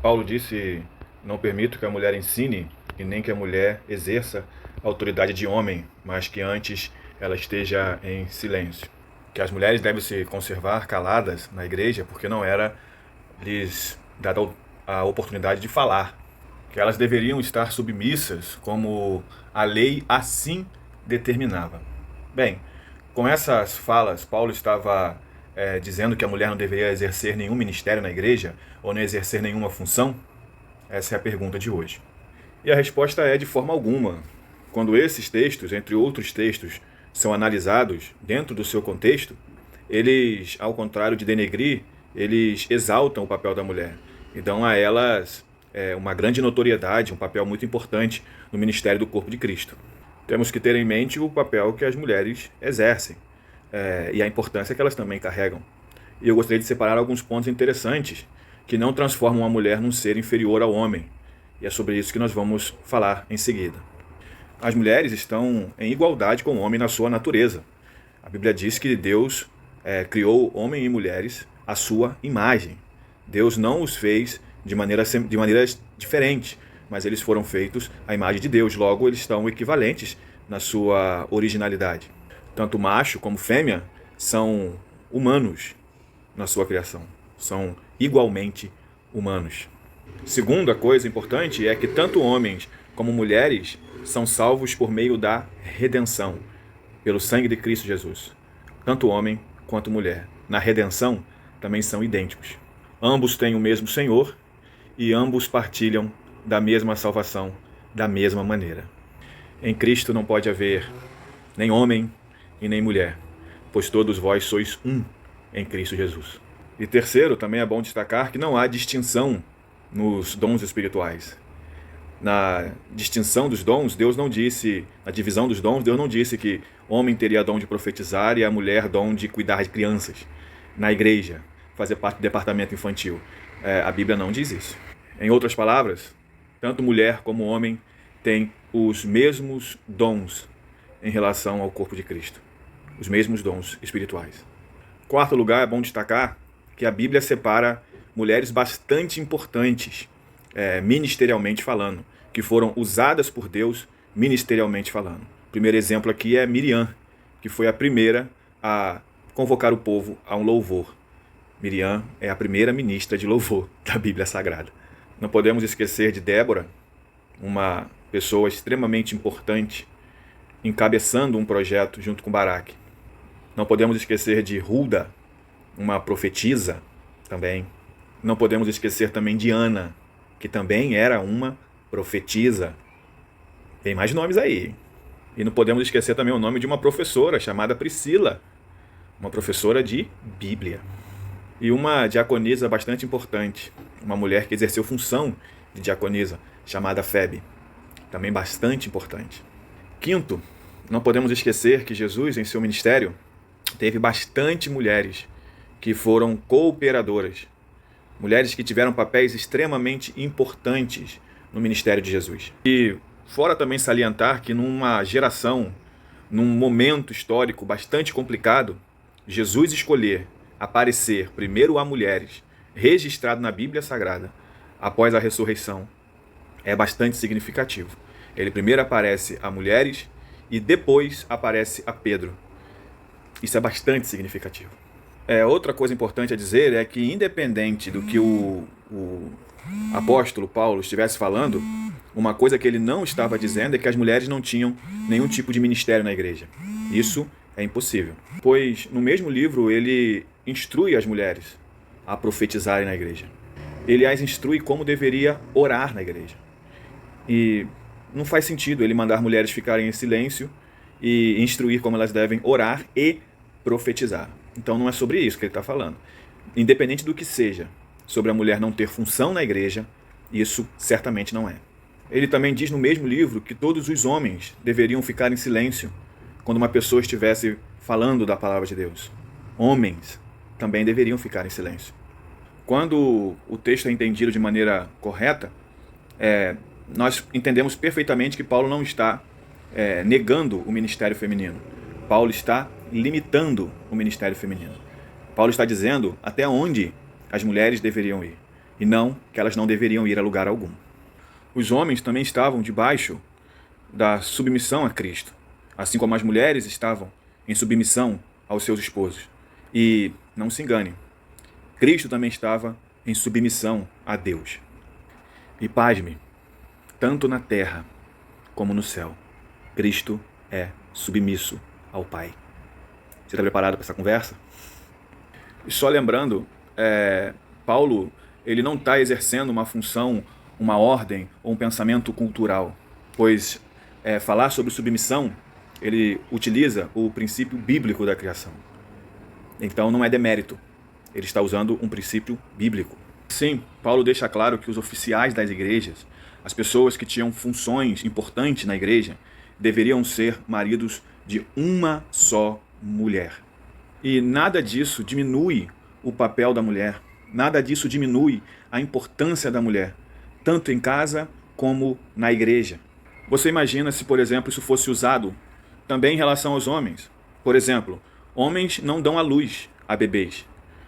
Paulo disse: não permito que a mulher ensine e nem que a mulher exerça a autoridade de homem, mas que antes ela esteja em silêncio. Que as mulheres devem se conservar caladas na igreja porque não era lhes dada a oportunidade de falar. Que elas deveriam estar submissas como a lei assim determinava. Bem, com essas falas, Paulo estava dizendo que a mulher não deveria exercer nenhum ministério na igreja ou não exercer nenhuma função? Essa é a pergunta de hoje. E a resposta é de forma alguma. Quando esses textos, entre outros textos, são analisados dentro do seu contexto, eles, ao contrário de denegrir, eles exaltam o papel da mulher e dão a elas uma grande notoriedade, um papel muito importante no ministério do corpo de Cristo. Temos que ter em mente o papel que as mulheres exercem e a importância que elas também carregam. E eu gostaria de separar alguns pontos interessantes que não transformam a mulher num ser inferior ao homem. E é sobre isso que nós vamos falar em seguida. As mulheres estão em igualdade com o homem na sua natureza. A Bíblia diz que Deus criou homem e mulheres à sua imagem. Deus não os fez de maneiras diferentes, mas eles foram feitos à imagem de Deus. Logo, eles estão equivalentes na sua originalidade. Tanto macho como fêmea são humanos na sua criação. São igualmente humanos. Segunda coisa importante é que tanto homens como mulheres são salvos por meio da redenção, pelo sangue de Cristo Jesus. Tanto homem quanto mulher, na redenção, também são idênticos. Ambos têm o mesmo Senhor e ambos partilham da mesma salvação, da mesma maneira. Em Cristo não pode haver nem homem e nem mulher, pois todos vós sois um em Cristo Jesus. E terceiro, também é bom destacar que não há distinção nos dons espirituais. Na distinção dos dons, Deus não disse, na divisão dos dons, Deus não disse que homem teria dom de profetizar e a mulher dom de cuidar de crianças na igreja, fazer parte do departamento infantil. A Bíblia não diz isso. Em outras palavras, tanto mulher como homem têm os mesmos dons em relação ao corpo de Cristo, os mesmos dons espirituais. Quarto lugar, é bom destacar que a Bíblia separa mulheres bastante importantes, ministerialmente falando, que foram usadas por Deus ministerialmente falando. O primeiro exemplo aqui é Miriam, que foi a primeira a convocar o povo a um louvor. Miriam é a primeira ministra de louvor da Bíblia Sagrada. Não podemos esquecer de Débora, uma pessoa extremamente importante, encabeçando um projeto junto com Baraque. Não podemos esquecer de Hulda, uma profetisa também. Não podemos esquecer também de Ana, que também era uma profetisa. Tem mais nomes aí. E não podemos esquecer também o nome de uma professora chamada Priscila, uma professora de Bíblia. E uma diaconisa bastante importante, uma mulher que exerceu função de diaconisa, chamada Febe, também bastante importante. Quinto, não podemos esquecer que Jesus, em seu ministério, teve bastante mulheres que foram cooperadoras, mulheres que tiveram papéis extremamente importantes no ministério de Jesus. E fora também salientar que numa geração, num momento histórico bastante complicado, Jesus escolher aparecer primeiro a mulheres, registrado na Bíblia Sagrada, após a ressurreição, é bastante significativo. Ele primeiro aparece a mulheres e depois aparece a Pedro. Isso é bastante significativo. Outra coisa importante a dizer é que, independente do que o apóstolo Paulo estivesse falando, uma coisa que ele não estava dizendo é que as mulheres não tinham nenhum tipo de ministério na igreja. Isso é impossível, pois no mesmo livro ele instrui as mulheres a profetizarem na igreja. Ele as instrui como deveria orar na igreja. E não faz sentido ele mandar mulheres ficarem em silêncio e instruir como elas devem orar e profetizar. Então não é sobre isso que ele está falando. Independente do que seja, sobre a mulher não ter função na igreja, isso certamente não é. Ele também diz no mesmo livro que todos os homens deveriam ficar em silêncio quando uma pessoa estivesse falando da palavra de Deus. Homens também deveriam ficar em silêncio. Quando o texto é entendido de maneira correta, nós entendemos perfeitamente que Paulo não está negando o ministério feminino. Paulo está limitando o ministério feminino. Paulo está dizendo até onde as mulheres deveriam ir. e não que elas não deveriam ir a lugar algum. Os homens também estavam debaixo da submissão a Cristo, assim como as mulheres estavam em submissão aos seus esposos. E não se engane, Cristo também estava em submissão a Deus. E pasme, tanto na terra como no céu, Cristo é submisso ao Pai. Você está preparado para essa conversa? E só lembrando, Paulo ele não está exercendo uma função, uma ordem ou um pensamento cultural, pois falar sobre submissão, ele utiliza o princípio bíblico da criação. Então não é demérito, ele está usando um princípio bíblico. Sim, Paulo deixa claro que os oficiais das igrejas, as pessoas que tinham funções importantes na igreja, deveriam ser maridos de uma só mulher. E nada disso diminui o papel da mulher, nada disso diminui a importância da mulher, tanto em casa como na igreja. Você imagina se, por exemplo, isso fosse usado também em relação aos homens. Por exemplo, homens não dão à luz a bebês,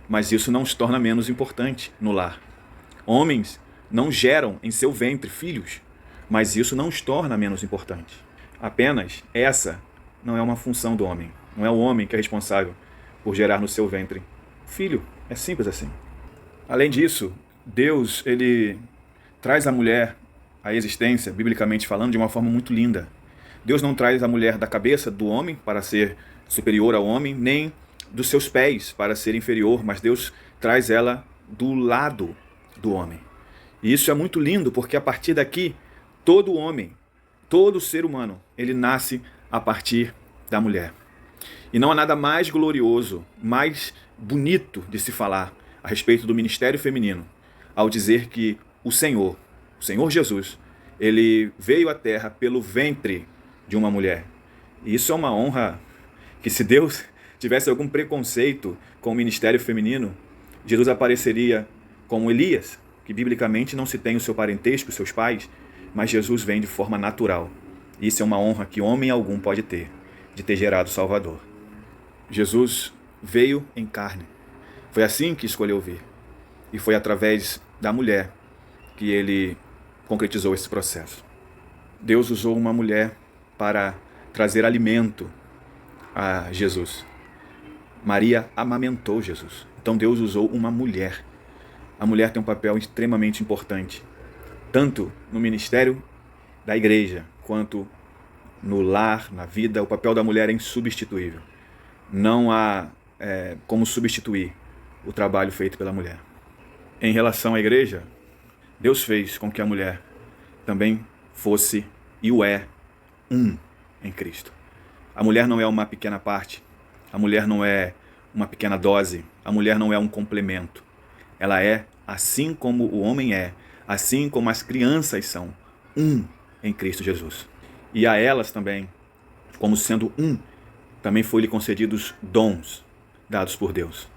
mas isso não os torna menos importante no lar. Homens não geram em seu ventre filhos, mas isso não os torna menos importantes. Apenas essa não é uma função do homem. Não é o homem que é responsável por gerar no seu ventre filho. É simples assim. Além disso, Deus ele traz a mulher à existência, biblicamente falando, de uma forma muito linda. Deus não traz a mulher da cabeça do homem para ser superior ao homem, nem dos seus pés para ser inferior, mas Deus traz ela do lado do homem. E isso é muito lindo, porque a partir daqui, todo homem, todo ser humano, ele nasce a partir da mulher. E não há nada mais glorioso, mais bonito de se falar a respeito do ministério feminino, ao dizer que o Senhor Jesus, ele veio à terra pelo ventre de uma mulher. E isso é uma honra que, se Deus tivesse algum preconceito com o ministério feminino, Jesus apareceria como Elias, que biblicamente não se tem o seu parentesco, os seus pais, mas Jesus vem de forma natural. Isso é uma honra que homem algum pode ter, de ter gerado Salvador. Jesus veio em carne. Foi assim que escolheu vir. E foi através da mulher que ele concretizou esse processo. Deus usou uma mulher para trazer alimento a Jesus. Maria amamentou Jesus. Então Deus usou uma mulher. A mulher tem um papel extremamente importante, tanto no ministério da igreja, quanto no lar, na vida. O papel da mulher é insubstituível. Não há como substituir o trabalho feito pela mulher. Em relação à igreja, Deus fez com que a mulher também fosse e o é em Cristo. A mulher não é uma pequena parte, a mulher não é uma pequena dose, a mulher não é um complemento. Ela é, assim como o homem é, assim como as crianças são, em Cristo Jesus. E a elas também, como sendo também foi-lhe concedidos dons dados por Deus.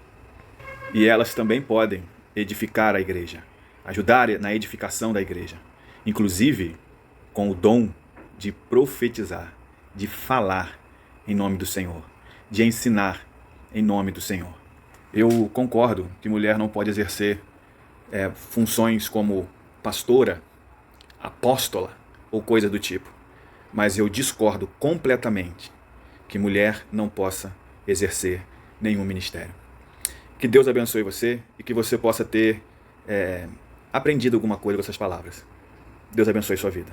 E elas também podem edificar a igreja, ajudar na edificação da igreja, inclusive com o dom de profetizar, de falar em nome do Senhor, de ensinar em nome do Senhor. Eu concordo que mulher não pode exercer funções como pastora, apóstola ou coisa do tipo, mas eu discordo completamente que mulher não possa exercer nenhum ministério. Que Deus abençoe você e que você possa ter aprendido alguma coisa com essas palavras. Deus abençoe sua vida.